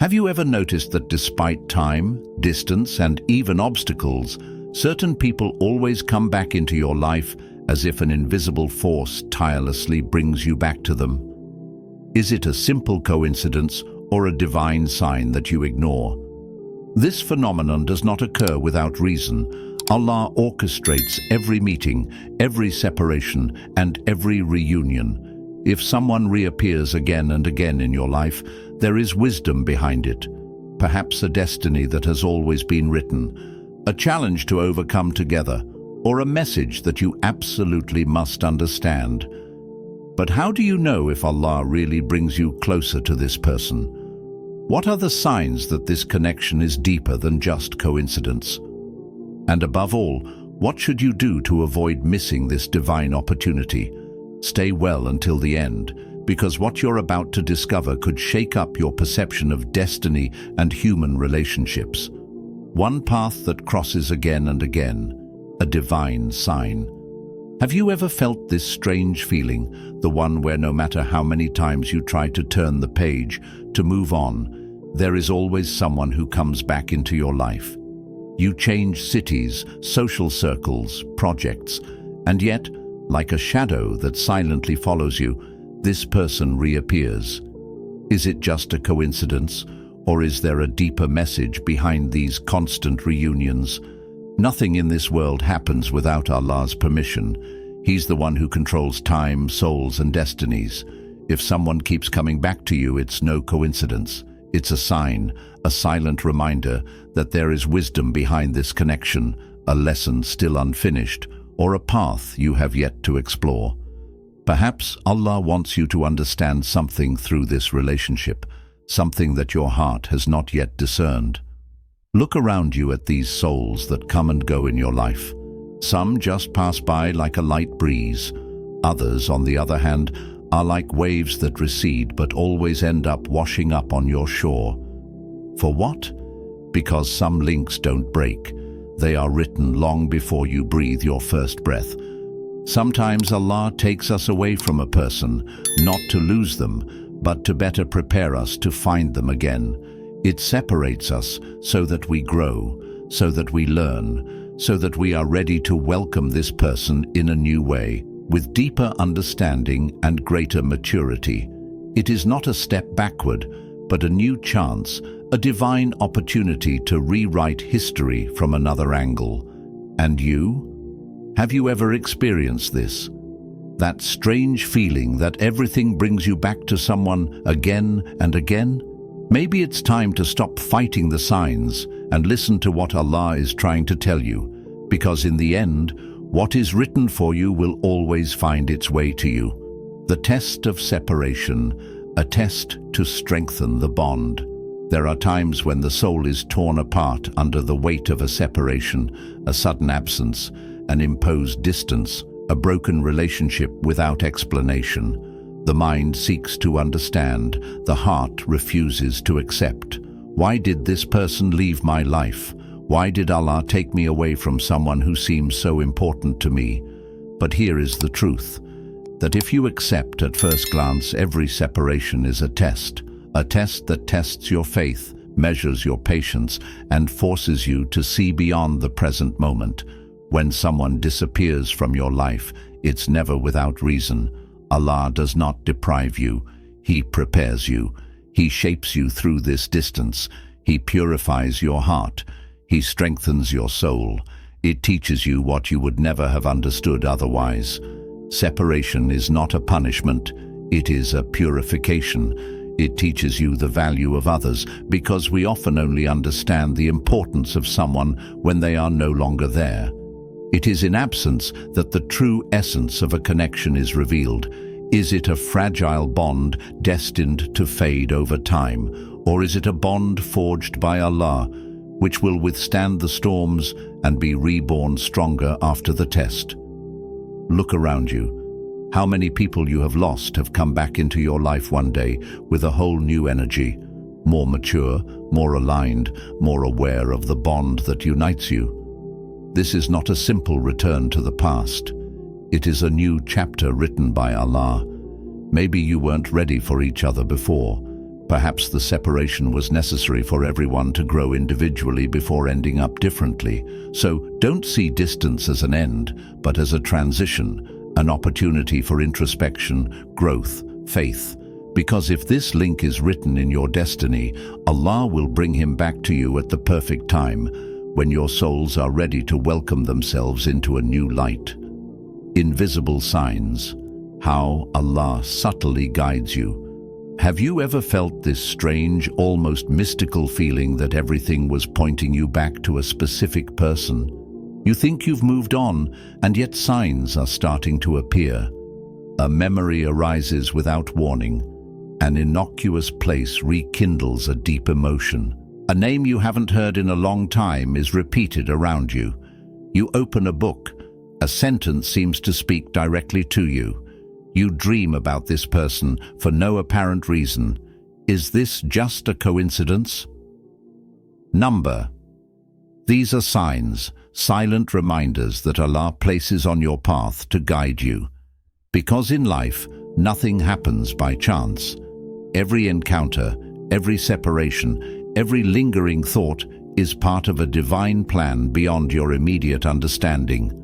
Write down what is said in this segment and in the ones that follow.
Have you ever noticed that despite time, distance, and even obstacles, certain people always come back into your life as if an invisible force tirelessly brings you back to them? Is it a simple coincidence or a divine sign that you ignore? This phenomenon does not occur without reason. Allah orchestrates every meeting, every separation, and every reunion. If someone reappears again and again in your life, there is wisdom behind it. Perhaps a destiny that has always been written, a challenge to overcome together, or a message that you absolutely must understand. But how do you know if Allah really brings you closer to this person? What are the signs that this connection is deeper than just coincidence? And above all, what should you do to avoid missing this divine opportunity? Stay well until the end, because what you're about to discover could shake up your perception of destiny and human relationships. One path that crosses again and again, a divine sign. Have you ever felt this strange feeling, the one where no matter how many times you try to turn the page, to move on, there is always someone who comes back into your life? You change cities, social circles, projects, and yet, like a shadow that silently follows you, this person reappears. Is it just a coincidence, or is there a deeper message behind these constant reunions? Nothing in this world happens without Allah's permission. He's the one who controls time, souls, and destinies. If someone keeps coming back to you, it's no coincidence. It's a sign, a silent reminder that there is wisdom behind this connection, a lesson still unfinished, or a path you have yet to explore. Perhaps Allah wants you to understand something through this relationship, something that your heart has not yet discerned. Look around you at these souls that come and go in your life. Some just pass by like a light breeze. Others, on the other hand, are like waves that recede but always end up washing up on your shore. For what? Because some links don't break. They are written long before you breathe your first breath. Sometimes Allah takes us away from a person, not to lose them, but to better prepare us to find them again. It separates us so that we grow, so that we learn, so that we are ready to welcome this person in a new way, with deeper understanding and greater maturity. It is not a step backward, but a new chance, a divine opportunity to rewrite history from another angle. And you? Have you ever experienced this? That strange feeling that everything brings you back to someone again and again? Maybe it's time to stop fighting the signs and listen to what Allah is trying to tell you, because in the end, what is written for you will always find its way to you. The test of separation, a test to strengthen the bond. There are times when the soul is torn apart under the weight of a separation, a sudden absence, an imposed distance, a broken relationship without explanation. The mind seeks to understand, the heart refuses to accept. Why did this person leave my life? Why did Allah take me away from someone who seems so important to me? But here is the truth, that if you accept at first glance every separation is a test that tests your faith, measures your patience, and forces you to see beyond the present moment. When someone disappears from your life, it's never without reason. Allah does not deprive you. He prepares you. He shapes you through this distance. He purifies your heart. He strengthens your soul. It teaches you what you would never have understood otherwise. Separation is not a punishment. It is a purification. It teaches you the value of others, because we often only understand the importance of someone when they are no longer there. It is in absence that the true essence of a connection is revealed. Is it a fragile bond destined to fade over time, or is it a bond forged by Allah, which will withstand the storms and be reborn stronger after the test? Look around you. How many people you have lost have come back into your life one day with a whole new energy, more mature, more aligned, more aware of the bond that unites you. This is not a simple return to the past. It is a new chapter written by Allah. Maybe you weren't ready for each other before. Perhaps the separation was necessary for everyone to grow individually before ending up differently. So don't see distance as an end, but as a transition, an opportunity for introspection, growth, faith. Because if this link is written in your destiny, Allah will bring him back to you at the perfect time, when your souls are ready to welcome themselves into a new light. Invisible signs. How Allah subtly guides you. Have you ever felt this strange, almost mystical feeling that everything was pointing you back to a specific person? You think you've moved on, and yet signs are starting to appear. A memory arises without warning. An innocuous place rekindles a deep emotion. A name you haven't heard in a long time is repeated around you. You open a book. A sentence seems to speak directly to you. You dream about this person for no apparent reason. Is this just a coincidence? Number. These are signs, silent reminders that Allah places on your path to guide you. Because in life, nothing happens by chance. Every encounter, every separation, every lingering thought is part of a divine plan beyond your immediate understanding.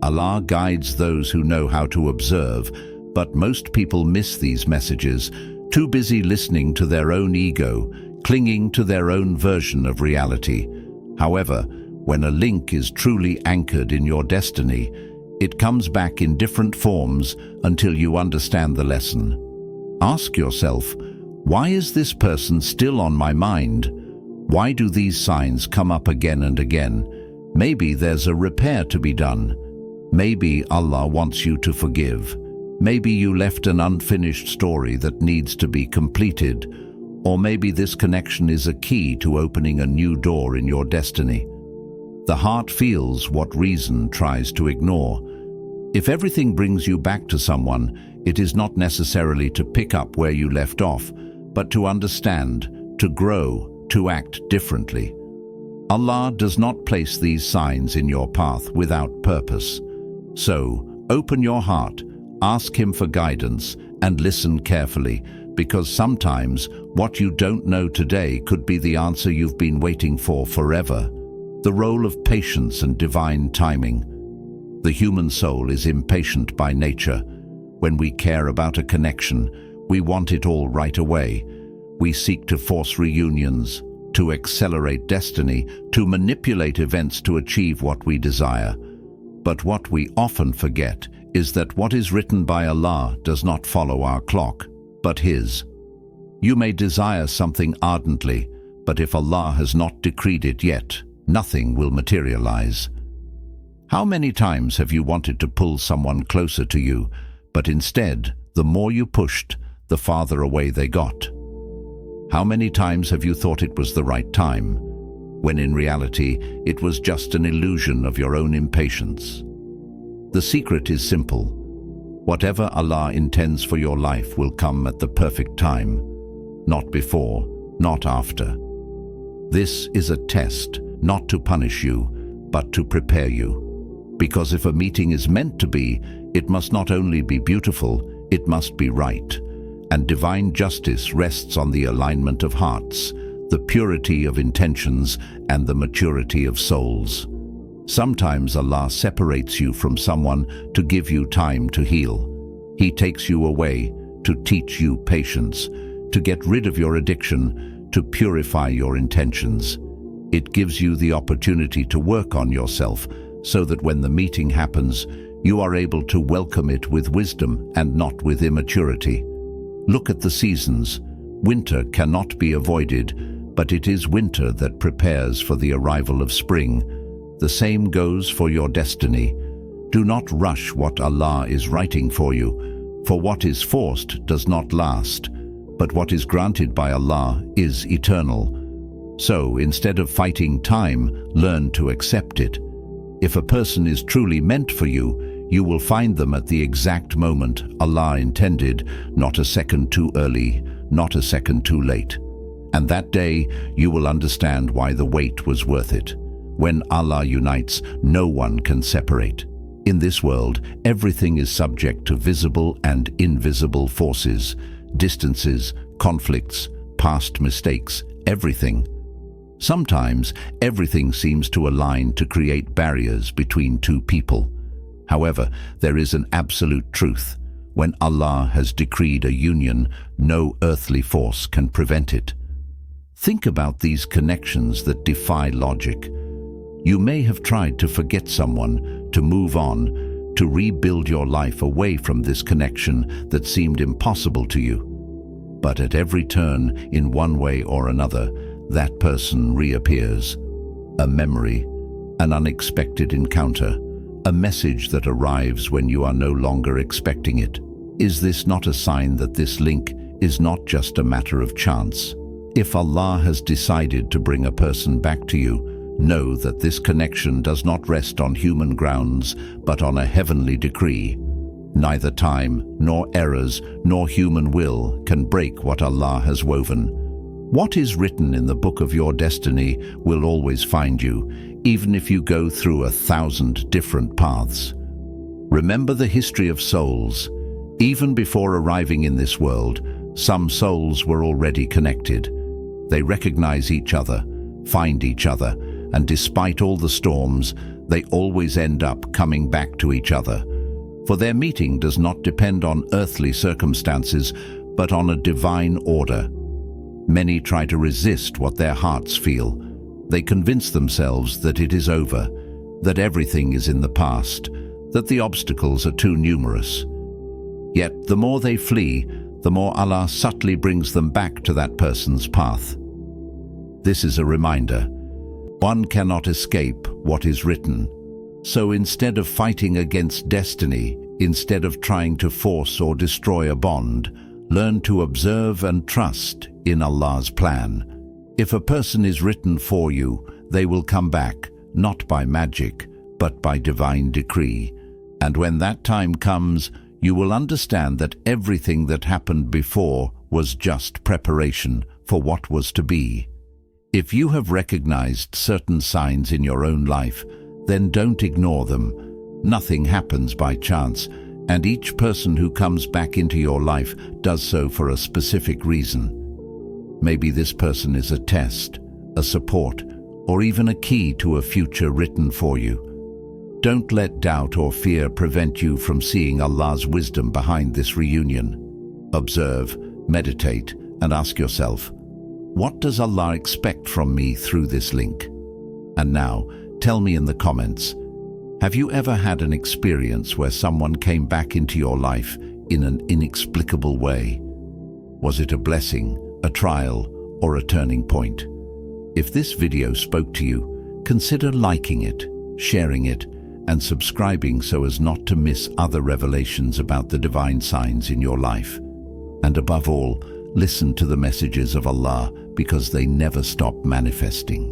Allah guides those who know how to observe, but most people miss these messages, too busy listening to their own ego, clinging to their own version of reality. However, when a link is truly anchored in your destiny, it comes back in different forms until you understand the lesson. Ask yourself, why is this person still on my mind? Why do these signs come up again and again? Maybe there's a repair to be done. Maybe Allah wants you to forgive. Maybe you left an unfinished story that needs to be completed. Or maybe this connection is a key to opening a new door in your destiny. The heart feels what reason tries to ignore. If everything brings you back to someone, it is not necessarily to pick up where you left off, but to understand, to grow, to act differently. Allah does not place these signs in your path without purpose. So, open your heart, ask Him for guidance, and listen carefully, because sometimes what you don't know today could be the answer you've been waiting for forever. The role of patience and divine timing. The human soul is impatient by nature. When we care about a connection, we want it all right away. We seek to force reunions, to accelerate destiny, to manipulate events to achieve what we desire. But what we often forget is that what is written by Allah does not follow our clock, but His. You may desire something ardently, but if Allah has not decreed it yet, nothing will materialize. How many times have you wanted to pull someone closer to you, but instead, the more you pushed, the farther away they got? How many times have you thought it was the right time, when in reality it was just an illusion of your own impatience? The secret is simple. Whatever Allah intends for your life will come at the perfect time, not before, not after. This is a test, not to punish you, but to prepare you. Because if a meeting is meant to be, it must not only be beautiful, it must be right. And divine justice rests on the alignment of hearts, the purity of intentions, and the maturity of souls. Sometimes Allah separates you from someone to give you time to heal. He takes you away to teach you patience, to get rid of your addiction, to purify your intentions. It gives you the opportunity to work on yourself so that when the meeting happens, you are able to welcome it with wisdom and not with immaturity. Look at the seasons. Winter cannot be avoided, but it is winter that prepares for the arrival of spring. The same goes for your destiny. Do not rush what Allah is writing for you, for what is forced does not last, but what is granted by Allah is eternal. So, instead of fighting time, learn to accept it. If a person is truly meant for you, you will find them at the exact moment Allah intended, not a second too early, not a second too late. And that day, you will understand why the wait was worth it. When Allah unites, no one can separate. In this world, everything is subject to visible and invisible forces, distances, conflicts, past mistakes, everything. Sometimes everything seems to align to create barriers between two people. However, there is an absolute truth. When Allah has decreed a union, no earthly force can prevent it. Think about these connections that defy logic. You may have tried to forget someone, to move on, to rebuild your life away from this connection that seemed impossible to you. But at every turn, in one way or another, that person reappears. A memory, an unexpected encounter, a message that arrives when you are no longer expecting it. Is this not a sign that this link is not just a matter of chance? If Allah has decided to bring a person back to you, know that this connection does not rest on human grounds, but on a heavenly decree. Neither time, nor errors, nor human will can break what Allah has woven. What is written in the book of your destiny will always find you, even if you go through 1,000 different paths. Remember the history of souls. Even before arriving in this world, some souls were already connected. They recognize each other, find each other, and despite all the storms, they always end up coming back to each other. For their meeting does not depend on earthly circumstances, but on a divine order. Many try to resist what their hearts feel. They convince themselves that it is over, that everything is in the past, that the obstacles are too numerous. Yet the more they flee, the more Allah subtly brings them back to that person's path. This is a reminder. One cannot escape what is written. So instead of fighting against destiny, instead of trying to force or destroy a bond, learn to observe and trust in Allah's plan. If a person is written for you, they will come back, not by magic, but by divine decree. And when that time comes, you will understand that everything that happened before was just preparation for what was to be. If you have recognized certain signs in your own life, then don't ignore them. Nothing happens by chance, and each person who comes back into your life does so for a specific reason. Maybe this person is a test, a support, or even a key to a future written for you. Don't let doubt or fear prevent you from seeing Allah's wisdom behind this reunion. Observe, meditate, and ask yourself, what does Allah expect from me through this link? And now, tell me in the comments, have you ever had an experience where someone came back into your life in an inexplicable way? Was it a blessing, a trial, or a turning point? If this video spoke to you, consider liking it, sharing it, and subscribing so as not to miss other revelations about the divine signs in your life. And above all, listen to the messages of Allah because they never stop manifesting.